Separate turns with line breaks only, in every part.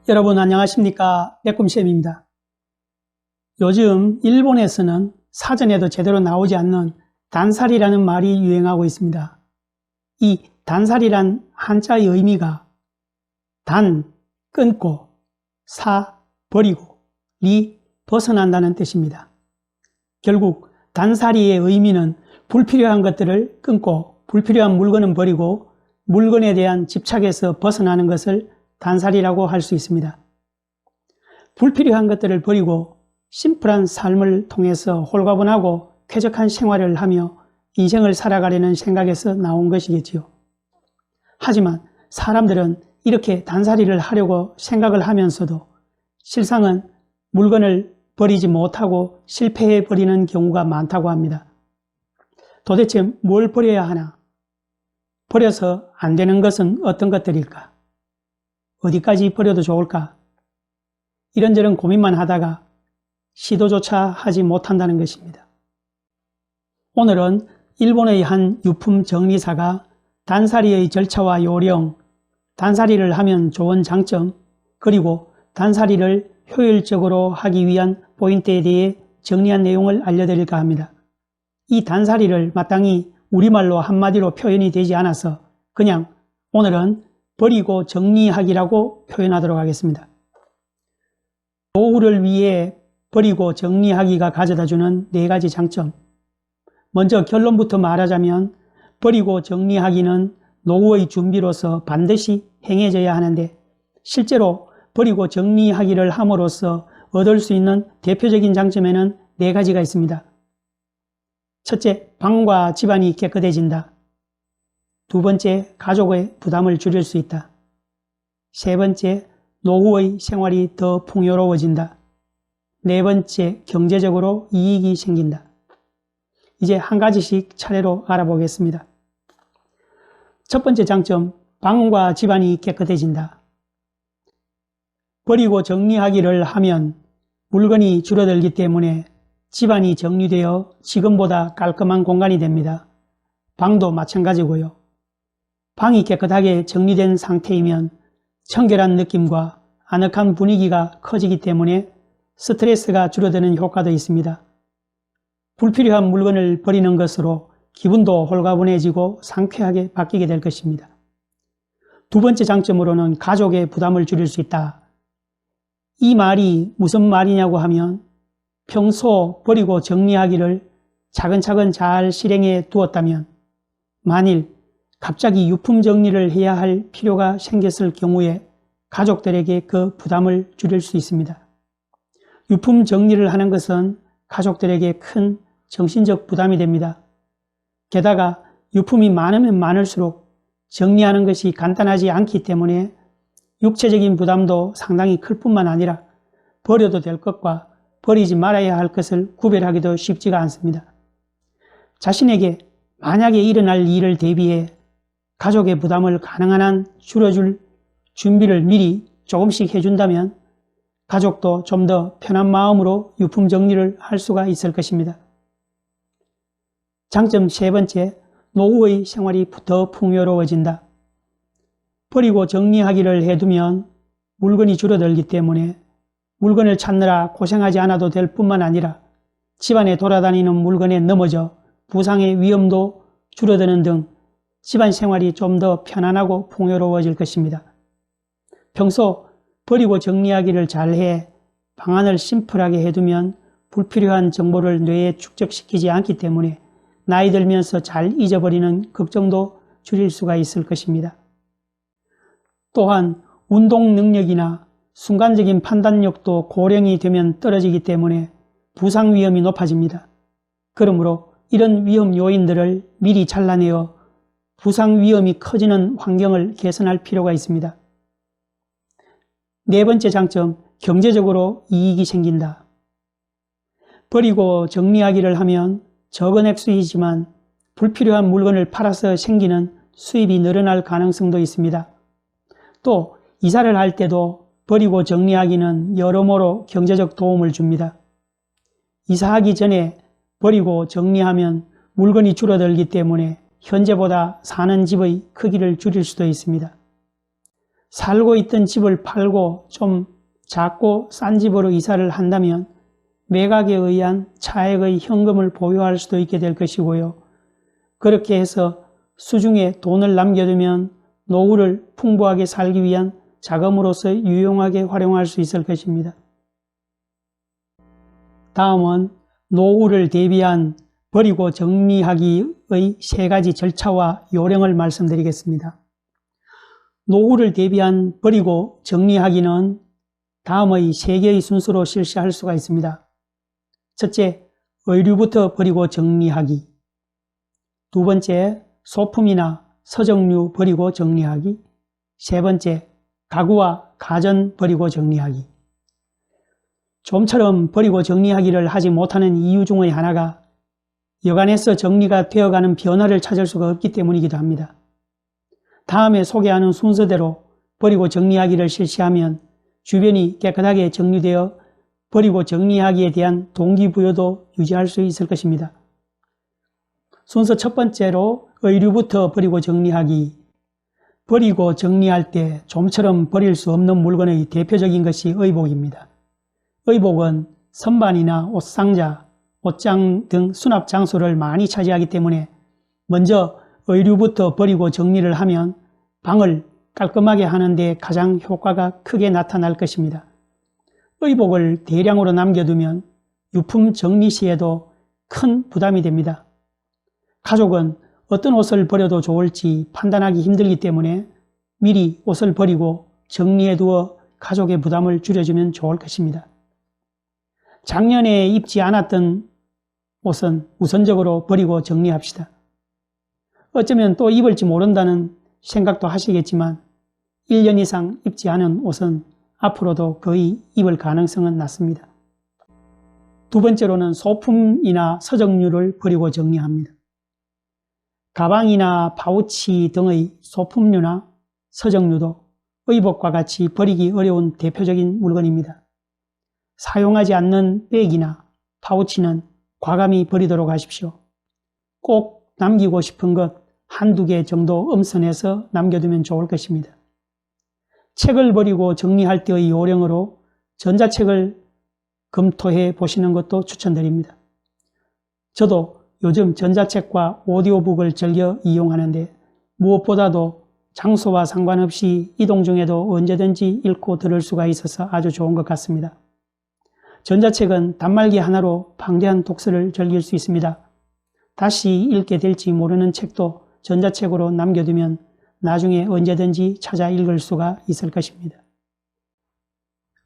여러분 안녕하십니까? 빼꼼쌤입니다. 요즘 일본에서는 사전에도 제대로 나오지 않는 단살이라는 말이 유행하고 있습니다. 이 단살이란 한자의 의미가 단, 끊고, 사, 버리고, 리, 벗어난다는 뜻입니다. 결국 단살이의 의미는 불필요한 것들을 끊고 불필요한 물건은 버리고 물건에 대한 집착에서 벗어나는 것을 단살이라고 할 수 있습니다. 불필요한 것들을 버리고 심플한 삶을 통해서 홀가분하고 쾌적한 생활을 하며 인생을 살아가려는 생각에서 나온 것이겠지요. 하지만 사람들은 이렇게 단살이를 하려고 생각을 하면서도 실상은 물건을 버리지 못하고 실패해 버리는 경우가 많다고 합니다. 도대체 뭘 버려야 하나? 버려서 안 되는 것은 어떤 것들일까? 어디까지 버려도 좋을까? 이런저런 고민만 하다가 시도조차 하지 못한다는 것입니다. 오늘은 일본의 한 유품 정리사가 단살이의 절차와 요령, 단살이를 하면 좋은 장점, 그리고 단살이를 효율적으로 하기 위한 포인트에 대해 정리한 내용을 알려드릴까 합니다. 이 단살이를 마땅히 우리말로 한마디로 표현이 되지 않아서 그냥 오늘은 버리고 정리하기라고 표현하도록 하겠습니다. 노후를 위해 버리고 정리하기가 가져다주는 4가지 장점. 먼저 결론부터 말하자면 버리고 정리하기는 노후의 준비로서 반드시 행해져야 하는데 실제로 버리고 정리하기를 함으로써 얻을 수 있는 대표적인 장점에는 4가지가 있습니다. 첫째, 방과 집안이 깨끗해진다. 두 번째, 가족의 부담을 줄일 수 있다. 세 번째, 노후의 생활이 더 풍요로워진다. 네 번째, 경제적으로 이익이 생긴다. 이제 한 가지씩 차례로 알아보겠습니다. 첫 번째 장점, 방과 집안이 깨끗해진다. 버리고 정리하기를 하면 물건이 줄어들기 때문에 집안이 정리되어 지금보다 깔끔한 공간이 됩니다. 방도 마찬가지고요. 방이 깨끗하게 정리된 상태이면 청결한 느낌과 아늑한 분위기가 커지기 때문에 스트레스가 줄어드는 효과도 있습니다. 불필요한 물건을 버리는 것으로 기분도 홀가분해지고 상쾌하게 바뀌게 될 것입니다. 두 번째 장점으로는 가족의 부담을 줄일 수 있다. 이 말이 무슨 말이냐고 하면 평소 버리고 정리하기를 차근차근 잘 실행해 두었다면 만일 갑자기 유품 정리를 해야 할 필요가 생겼을 경우에 가족들에게 그 부담을 줄일 수 있습니다. 유품 정리를 하는 것은 가족들에게 큰 정신적 부담이 됩니다. 게다가 유품이 많으면 많을수록 정리하는 것이 간단하지 않기 때문에 육체적인 부담도 상당히 클 뿐만 아니라 버려도 될 것과 버리지 말아야 할 것을 구별하기도 쉽지가 않습니다. 자신에게 만약에 일어날 일을 대비해 가족의 부담을 가능한 한 줄여줄 준비를 미리 조금씩 해준다면 가족도 좀 더 편한 마음으로 유품 정리를 할 수가 있을 것입니다. 장점 세 번째, 노후의 생활이 더 풍요로워진다. 버리고 정리하기를 해두면 물건이 줄어들기 때문에 물건을 찾느라 고생하지 않아도 될 뿐만 아니라 집안에 돌아다니는 물건에 넘어져 부상의 위험도 줄어드는 등 집안 생활이 좀 더 편안하고 풍요로워질 것입니다. 평소 버리고 정리하기를 잘해 방안을 심플하게 해두면 불필요한 정보를 뇌에 축적시키지 않기 때문에 나이 들면서 잘 잊어버리는 걱정도 줄일 수가 있을 것입니다. 또한 운동 능력이나 순간적인 판단력도 고령이 되면 떨어지기 때문에 부상 위험이 높아집니다. 그러므로 이런 위험 요인들을 미리 잘라내어 부상 위험이 커지는 환경을 개선할 필요가 있습니다. 네 번째 장점, 경제적으로 이익이 생긴다. 버리고 정리하기를 하면 적은 액수이지만 불필요한 물건을 팔아서 생기는 수입이 늘어날 가능성도 있습니다. 또 이사를 할 때도 버리고 정리하기는 여러모로 경제적 도움을 줍니다. 이사하기 전에 버리고 정리하면 물건이 줄어들기 때문에 현재보다 사는 집의 크기를 줄일 수도 있습니다. 살고 있던 집을 팔고 좀 작고 싼 집으로 이사를 한다면 매각에 의한 차액의 현금을 보유할 수도 있게 될 것이고요. 그렇게 해서 수중에 돈을 남겨두면 노후를 풍부하게 살기 위한 자금으로서 유용하게 활용할 수 있을 것입니다. 다음은 노후를 대비한 버리고 정리하기의 3가지 절차와 요령을 말씀드리겠습니다. 노후를 대비한 버리고 정리하기는 다음의 3개의 순서로 실시할 수가 있습니다. 첫째, 의류부터 버리고 정리하기. 두 번째, 소품이나 서적류 버리고 정리하기. 세 번째, 가구와 가전 버리고 정리하기. 좀처럼 버리고 정리하기를 하지 못하는 이유 중의 하나가 여간해서 정리가 되어가는 변화를 찾을 수가 없기 때문이기도 합니다. 다음에 소개하는 순서대로 버리고 정리하기를 실시하면 주변이 깨끗하게 정리되어 버리고 정리하기에 대한 동기부여도 유지할 수 있을 것입니다. 순서 첫 번째로 의류부터 버리고 정리하기. 버리고 정리할 때 좀처럼 버릴 수 없는 물건의 대표적인 것이 의복입니다. 의복은 선반이나 옷상자, 옷장 등 수납 장소를 많이 차지하기 때문에 먼저 의류부터 버리고 정리를 하면 방을 깔끔하게 하는 데 가장 효과가 크게 나타날 것입니다. 의복을 대량으로 남겨두면 유품 정리 시에도 큰 부담이 됩니다. 가족은 어떤 옷을 버려도 좋을지 판단하기 힘들기 때문에 미리 옷을 버리고 정리해 두어 가족의 부담을 줄여주면 좋을 것입니다. 작년에 입지 않았던 옷은 우선적으로 버리고 정리합시다. 어쩌면 또 입을지 모른다는 생각도 하시겠지만 1년 이상 입지 않은 옷은 앞으로도 거의 입을 가능성은 낮습니다. 두 번째로는 소품이나 서적류를 버리고 정리합니다. 가방이나 파우치 등의 소품류나 서적류도 의복과 같이 버리기 어려운 대표적인 물건입니다. 사용하지 않는 백이나 파우치는 과감히 버리도록 하십시오. 꼭 남기고 싶은 것 한두 개 정도 엄선해서 남겨두면 좋을 것입니다. 책을 버리고 정리할 때의 요령으로 전자책을 검토해 보시는 것도 추천드립니다. 저도 요즘 전자책과 오디오북을 즐겨 이용하는데 무엇보다도 장소와 상관없이 이동 중에도 언제든지 읽고 들을 수가 있어서 아주 좋은 것 같습니다. 전자책은 단말기 하나로 방대한 독서를 즐길 수 있습니다. 다시 읽게 될지 모르는 책도 전자책으로 남겨두면 나중에 언제든지 찾아 읽을 수가 있을 것입니다.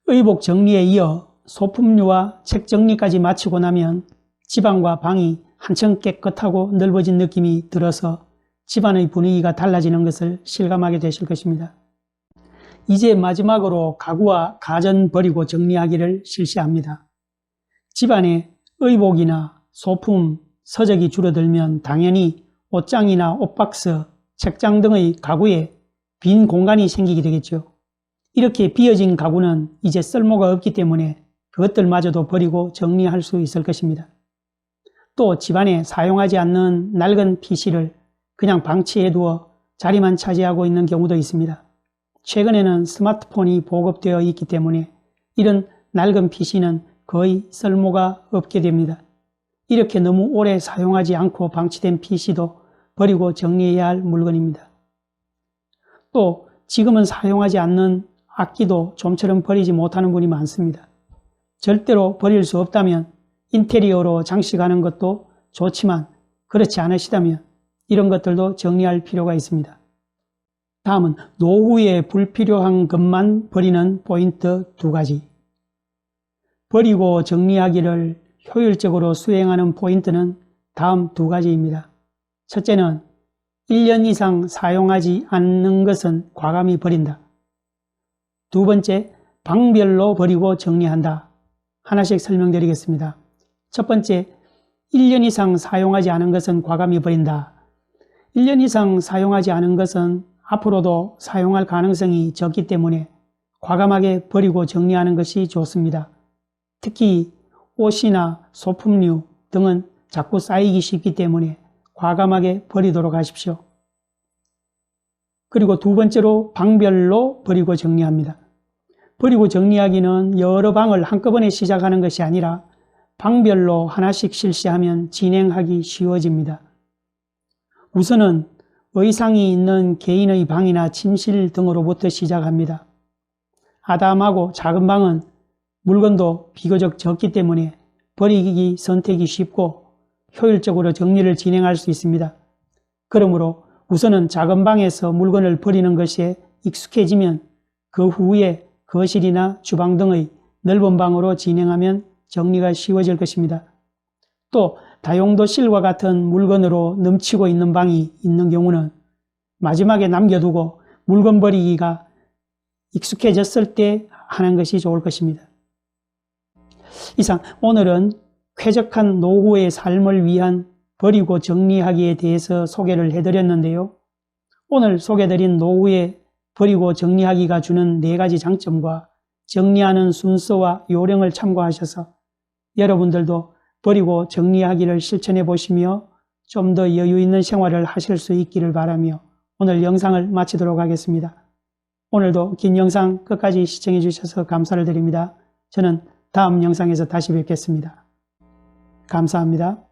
의복 정리에 이어 소품류와 책 정리까지 마치고 나면 집안과 방이 한층 깨끗하고 넓어진 느낌이 들어서 집안의 분위기가 달라지는 것을 실감하게 되실 것입니다. 이제 마지막으로 가구와 가전 버리고 정리하기를 실시합니다. 집안에 의복이나 소품, 서적이 줄어들면 당연히 옷장이나 옷박스, 책장 등의 가구에 빈 공간이 생기게 되겠죠. 이렇게 비어진 가구는 이제 쓸모가 없기 때문에 그것들마저도 버리고 정리할 수 있을 것입니다. 또 집안에 사용하지 않는 낡은 PC를 그냥 방치해 두어 자리만 차지하고 있는 경우도 있습니다. 최근에는 스마트폰이 보급되어 있기 때문에 이런 낡은 PC는 거의 쓸모가 없게 됩니다. 이렇게 너무 오래 사용하지 않고 방치된 PC도 버리고 정리해야 할 물건입니다. 또 지금은 사용하지 않는 악기도 좀처럼 버리지 못하는 분이 많습니다. 절대로 버릴 수 없다면 인테리어로 장식하는 것도 좋지만 그렇지 않으시다면 이런 것들도 정리할 필요가 있습니다. 다음은 노후에 불필요한 것만 버리는 포인트 2가지. 버리고 정리하기를 효율적으로 수행하는 포인트는 다음 2가지입니다. 첫째는 1년 이상 사용하지 않는 것은 과감히 버린다. 두 번째, 방별로 버리고 정리한다. 하나씩 설명드리겠습니다. 첫 번째, 1년 이상 사용하지 않은 것은 과감히 버린다. 1년 이상 사용하지 않은 것은 앞으로도 사용할 가능성이 적기 때문에 과감하게 버리고 정리하는 것이 좋습니다. 특히 옷이나 소품류 등은 자꾸 쌓이기 쉽기 때문에 과감하게 버리도록 하십시오. 그리고 두 번째로 방별로 버리고 정리합니다. 버리고 정리하기는 여러 방을 한꺼번에 시작하는 것이 아니라 방별로 하나씩 실시하면 진행하기 쉬워집니다. 우선은 의상이 있는 개인의 방이나 침실 등으로부터 시작합니다. 아담하고 작은 방은 물건도 비교적 적기 때문에 버리기 선택이 쉽고 효율적으로 정리를 진행할 수 있습니다. 그러므로 우선은 작은 방에서 물건을 버리는 것에 익숙해지면 그 후에 거실이나 주방 등의 넓은 방으로 진행하면 정리가 쉬워질 것입니다. 또 다용도실과 같은 물건으로 넘치고 있는 방이 있는 경우는 마지막에 남겨두고 물건 버리기가 익숙해졌을 때 하는 것이 좋을 것입니다. 이상 오늘은 쾌적한 노후의 삶을 위한 버리고 정리하기에 대해서 소개를 해드렸는데요. 오늘 소개드린 노후에 버리고 정리하기가 주는 4가지 장점과 정리하는 순서와 요령을 참고하셔서 여러분들도 버리고 정리하기를 실천해 보시며 좀 더 여유 있는 생활을 하실 수 있기를 바라며 오늘 영상을 마치도록 하겠습니다. 오늘도 긴 영상 끝까지 시청해 주셔서 감사를 드립니다. 저는 다음 영상에서 다시 뵙겠습니다. 감사합니다.